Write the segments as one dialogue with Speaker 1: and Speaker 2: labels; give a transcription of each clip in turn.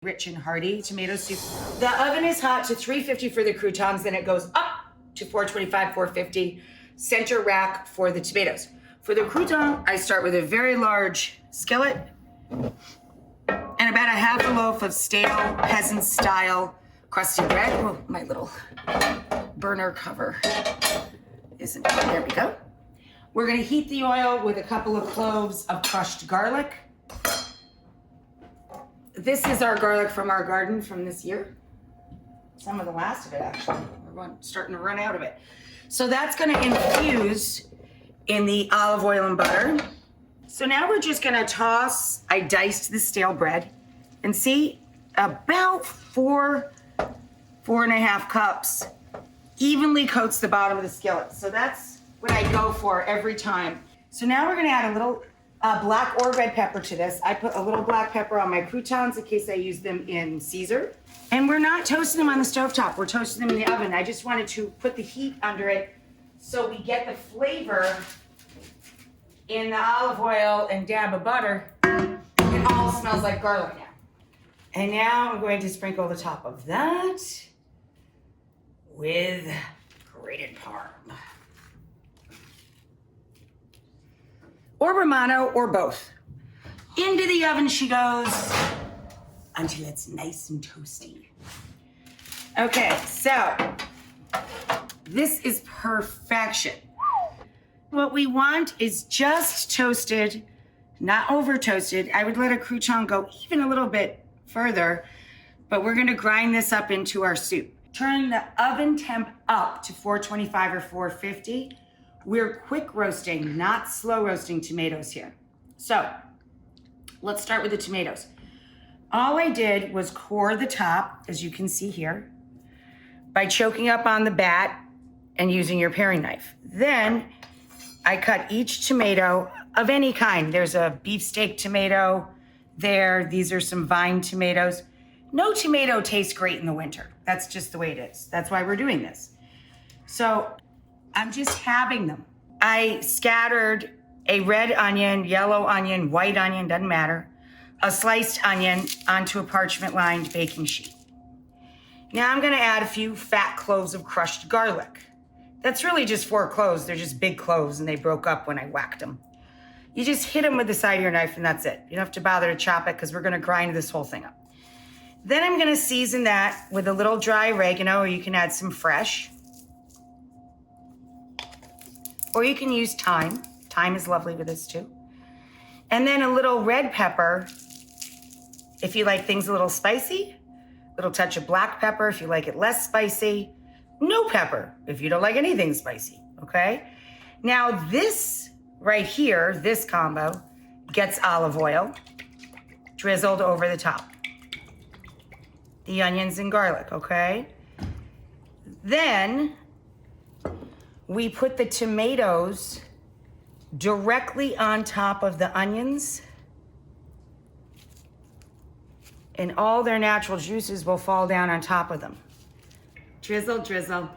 Speaker 1: Rich and hearty tomato soup. The oven is hot to 350 for the croutons, then it goes up to 425, 450, center rack for the tomatoes. For the crouton, I start with a very large skillet and about a half a loaf of stale peasant-style crusted bread. Oh, my little burner cover isn't, there we go. We're gonna heat the oil with a couple of cloves of crushed garlic. This is our garlic from our garden from this year. Some of the last of it, actually. We're starting to run out of it. So that's gonna infuse in the olive oil and butter. So now we're just gonna toss, I diced the stale bread, and see, about 4.5 cups evenly coats the bottom of the skillet. So that's what I go for every time. So now we're gonna add a little black or red pepper to this. I put a little black pepper on my croutons in case I use them in Caesar. And we're not toasting them on the stovetop, we're toasting them in the oven. I just wanted to put the heat under it so we get the flavor in the olive oil and dab of butter. It all smells like garlic now. And now I'm going to sprinkle the top of that with grated parm. Or Romano, or both. Into the oven she goes until it's nice and toasty. Okay, so this is perfection. What we want is just toasted, not over toasted. I would let a crouton go even a little bit further, but we're gonna grind this up into our soup. Turn the oven temp up to 425 or 450. We're quick roasting, not slow roasting tomatoes here. So let's start with the tomatoes. All I did was core the top, as you can see here, by choking up on the bat and using your paring knife. Then I cut each tomato of any kind. There's a beefsteak tomato there. These are some vine tomatoes. No tomato tastes great in the winter. That's just the way it is. That's why we're doing this. So I'm just having them. I scattered a red onion, yellow onion, white onion, doesn't matter, a sliced onion onto a parchment-lined baking sheet. Now I'm gonna add a few fat cloves of crushed garlic. That's really just 4 cloves. They're just big cloves and they broke up when I whacked them. You just hit them with the side of your knife and that's it. You don't have to bother to chop it because we're gonna grind this whole thing up. Then I'm gonna season that with a little dry oregano, or you can add some fresh. Or you can use thyme. Thyme is lovely with this too. And then a little red pepper, if you like things a little spicy. A little touch of black pepper if you like it less spicy. No pepper if you don't like anything spicy, okay? Now this right here, this combo, gets olive oil drizzled over the top. The onions and garlic, okay? Then we put the tomatoes directly on top of the onions, and all their natural juices will fall down on top of them. Drizzle, drizzle.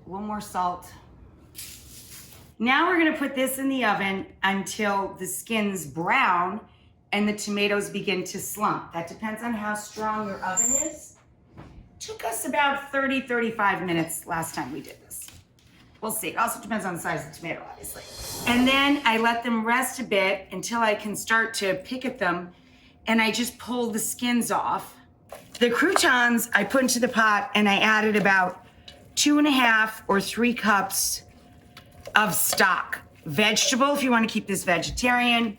Speaker 1: A little more salt. Now we're gonna put this in the oven until the skin's brown and the tomatoes begin to slump. That depends on how strong your oven is. Took us about 30, 35 minutes last time we did this. We'll see. It also depends on the size of the tomato, obviously. And then I let them rest a bit until I can start to pick at them, and I just pull the skins off. The croutons I put into the pot, and I added about 2.5 or 3 cups of stock. Vegetable, if you want to keep this vegetarian,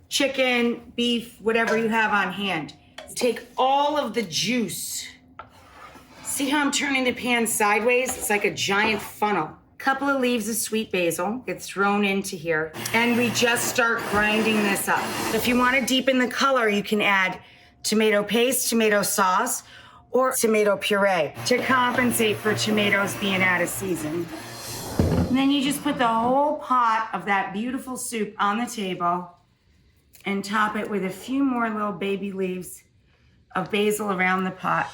Speaker 1: chicken, beef, whatever you have on hand. Take all of the juice. See how I'm turning the pan sideways? It's like a giant funnel. Couple of leaves of sweet basil get thrown into here, and we just start grinding this up. If you want to deepen the color, you can add tomato paste, tomato sauce, or tomato puree to compensate for tomatoes being out of season. And then you just put the whole pot of that beautiful soup on the table and top it with a few more little baby leaves of basil around the pot.